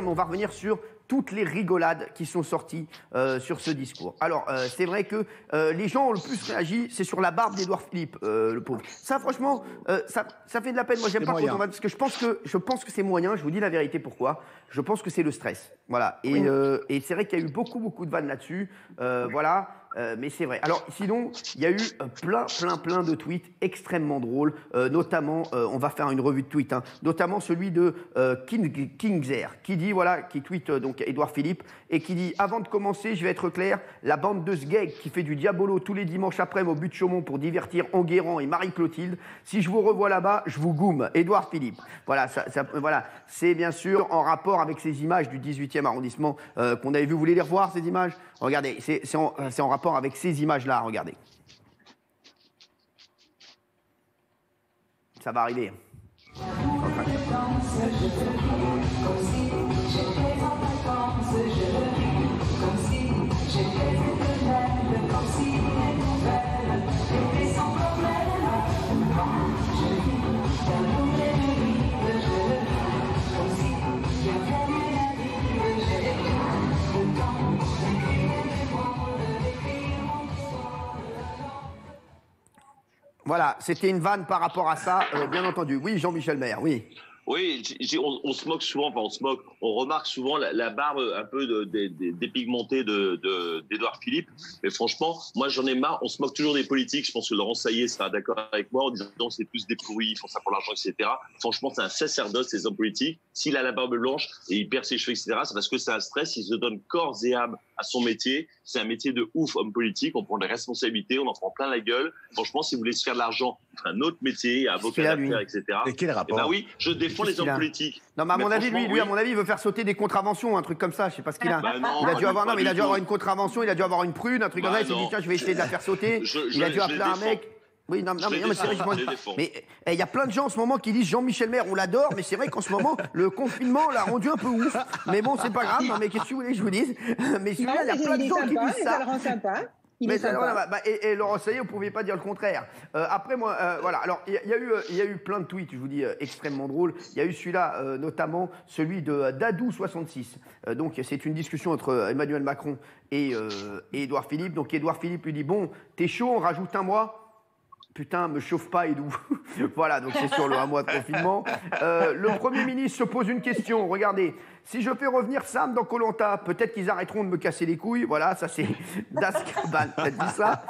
On va revenir sur toutes les rigolades qui sont sorties sur ce discours. Alors, c'est vrai que les gens ont le plus réagi, c'est sur la barbe d'Édouard Philippe, le pauvre. Ça, franchement, ça fait de la peine. Moi, j'aime pas quand on va... Parce que je pense que c'est moyen, je vous dis la vérité pourquoi. Je pense que c'est le stress. Voilà. Et c'est vrai qu'il y a eu beaucoup de vannes là-dessus. Voilà. Mais c'est vrai. Alors, sinon, il y a eu plein de tweets extrêmement drôles. Notamment, on va faire une revue de tweets, hein, notamment celui de Kingzer, qui dit, voilà, qui tweet donc Édouard Philippe, et qui dit: avant de commencer, je vais être clair, la bande de sgeg qui fait du diabolo tous les dimanches après-midi au but de Chaumont pour divertir Enguerrand et Marie-Clotilde, si je vous revois là-bas, je vous goume. Édouard Philippe. Voilà, voilà. C'est bien sûr en rapport avec ces images du 18e arrondissement qu'on avait vu. Vous voulez les revoir, ces images? Regardez, c'est en rapport avec ces images-là, regardez. Ça va arriver. Voilà, c'était une vanne par rapport à ça, bien entendu. Oui, Jean-Michel Maire, oui. Oui, on se moque souvent, enfin on remarque souvent la barbe un peu dépigmentée d'Édouard Philippe. Mais franchement, moi j'en ai marre. On se moque toujours des politiques. Je pense que Laurent Saillet sera d'accord avec moi en disant que c'est plus des pourris, ils font ça pour l'argent, etc. Franchement, c'est un sacerdoce, ces hommes politiques. S'il a la barbe blanche et il perd ses cheveux, etc., c'est parce que c'est un stress. Il se donne corps et âme à son métier. C'est un métier de ouf, homme politique. On prend des responsabilités, on en prend plein la gueule. Franchement, si vous voulez se faire de l'argent, un autre métier, avocat d'affaires, etc. Et quel rapport? Eh ben oui, je défends les hommes politiques. Non, mais à mon avis, lui, à mon avis, il veut faire sauter des contraventions, un truc comme ça. Je sais pas ce qu'il a. Bah non, il a dû avoir, non, mais il a dû avoir une contravention, il a dû avoir une prune, un truc comme ça. Il s'est dit, tiens, je vais essayer de la faire sauter. Il a dû appeler un mec. Oui, non, mais c'est vrai, mais il y a plein de gens en ce moment qui disent Jean-Michel Maire, on l'adore, mais c'est vrai qu'en ce moment, le confinement l'a rendu un peu ouf. Mais bon, c'est pas grave, non, mais qu'est-ce que vous voulez que je vous dise? Mais celui-là, il y a plein de gens qui disent ça. Ça le rend sympa. Et Laurent Saillet, vous ne pouviez pas dire le contraire. Après, moi, voilà. Alors, il y a eu plein de tweets, je vous dis, extrêmement drôles. Il y a eu celui-là, notamment celui de Dadou66. Donc, c'est une discussion entre Emmanuel Macron et Édouard Philippe. Donc, Édouard Philippe lui dit: bon, t'es chaud, on rajoute un mois? Putain, me chauffe pas, Edou. Voilà, donc c'est sur le 1 mois de confinement. Le Premier ministre se pose une question. Regardez, si je fais revenir Sam dans koh peut-être qu'ils arrêteront de me casser les couilles. Voilà, ça c'est Daskaban qui a dit ça.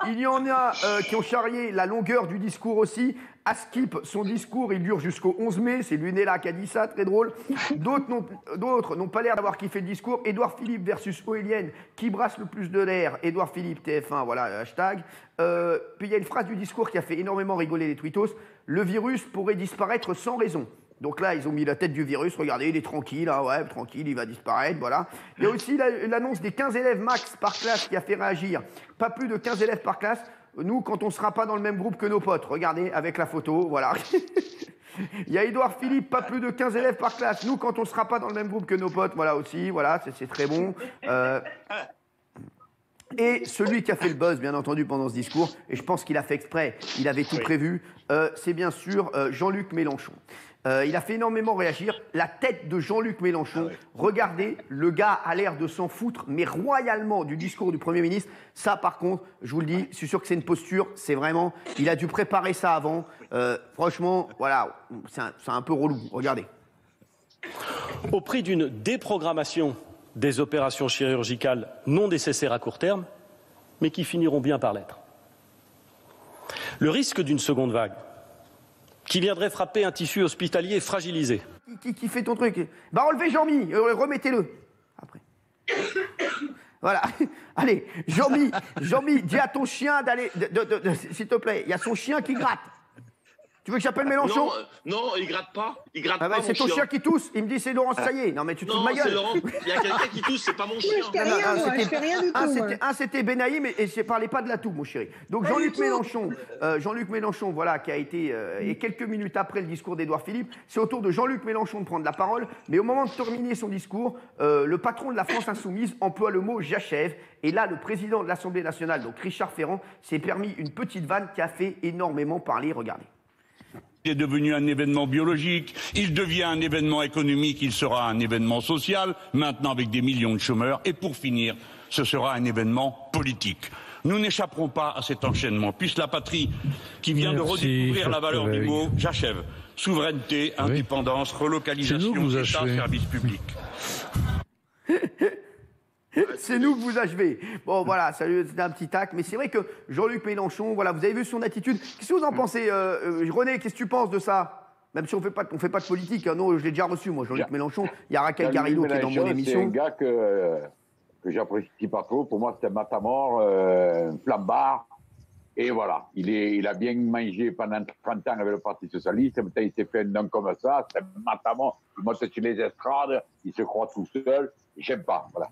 Il y en a qui ont charrié la longueur du discours aussi. Askip, son discours, il dure jusqu'au 11 mai. C'est Lunella qui a dit ça, très drôle. D'autres n'ont pas l'air d'avoir kiffé le discours. Édouard Philippe versus Oélienne, qui brasse le plus de l'air? Édouard Philippe, TF1, voilà, hashtag. Puis il y a une phrase du discours qui a fait énormément rigoler les tweetos. Le virus pourrait disparaître sans raison. Donc là, ils ont mis la tête du virus. Regardez, il est tranquille, hein, ouais, tranquille, il va disparaître, voilà. Il y a aussi l'annonce des 15 élèves max par classe qui a fait réagir. Pas plus de 15 élèves par classe. Nous, quand on ne sera pas dans le même groupe que nos potes. Regardez, avec la photo, voilà. Il y a Édouard Philippe, pas plus de 15 élèves par classe. Nous, quand on ne sera pas dans le même groupe que nos potes, voilà aussi, voilà, c'est très bon. Et celui qui a fait le buzz, bien entendu, pendant ce discours, et je pense qu'il a fait exprès, il avait tout prévu, c'est bien sûr Jean-Luc Mélenchon. Il a fait énormément réagir. La tête de Jean-Luc Mélenchon, regardez, le gars a l'air de s'en foutre, mais royalement, du discours du Premier ministre. Ça, par contre, je vous le dis, je suis sûr que c'est une posture, c'est vraiment... Il a dû préparer ça avant. Franchement, voilà, c'est un peu relou. Regardez. Au prix d'une déprogrammation des opérations chirurgicales non nécessaires à court terme, mais qui finiront bien par l'être. Le risque d'une seconde vague, qui viendrait frapper un tissu hospitalier fragilisé. Qui fait ton truc? Bah enlevez Jean-Mi, remettez-le. Après. Voilà. Allez, Jean-Mi, dis à ton chien d'aller... S'il te plaît, il y a son chien qui gratte. Tu veux que j'appelle Mélenchon? Non, il gratte pas. Il gratte pas, c'est ton chien qui tousse. Il me dit c'est Laurent Saillet. Non, mais tu te fous de ma gueule. Laurent. Il y a quelqu'un qui tousse, c'est pas mon chien. Je fais rien du tout. C'était Benaïm et je parlais pas de la toux, mon chéri. Donc Jean-Luc Mélenchon, voilà, qui a été... et quelques minutes après le discours d'Édouard Philippe, c'est au tour de Jean-Luc Mélenchon de prendre la parole. Mais au moment de terminer son discours, le patron de la France Insoumise emploie le mot « j'achève ». Et là, le président de l'Assemblée nationale, donc Richard Ferrand, s'est permis une petite vanne qui a fait énormément parler. Regardez. Il est devenu un événement biologique, il devient un événement économique, il sera un événement social, maintenant avec des millions de chômeurs, et pour finir, ce sera un événement politique. Nous n'échapperons pas à cet enchaînement, puisque la patrie qui vient de redécouvrir la valeur du mot, j'achève, souveraineté, indépendance, relocalisation, État, service public. C'est nous que vous achevez. Bon, voilà, c'était un petit tac. Mais c'est vrai que Jean-Luc Mélenchon, voilà, vous avez vu son attitude. Qu'est-ce que vous en pensez, René, qu'est-ce que tu penses de ça? Même si on fait pas de politique. Hein. Non, je l'ai déjà reçu, moi, Jean-Luc Mélenchon. Il y a Raquel Garrido qui est dans mon émission. C'est un gars que j'apprécie pas trop. Pour moi, c'est un matamor, flambard. Et voilà, il a bien mangé pendant 30 ans avec le Parti Socialiste. Maintenant, il s'est fait un nom comme ça. C'est un matamor. Il monte sur les estrades. Il se croit tout seul. J'aime pas, voilà.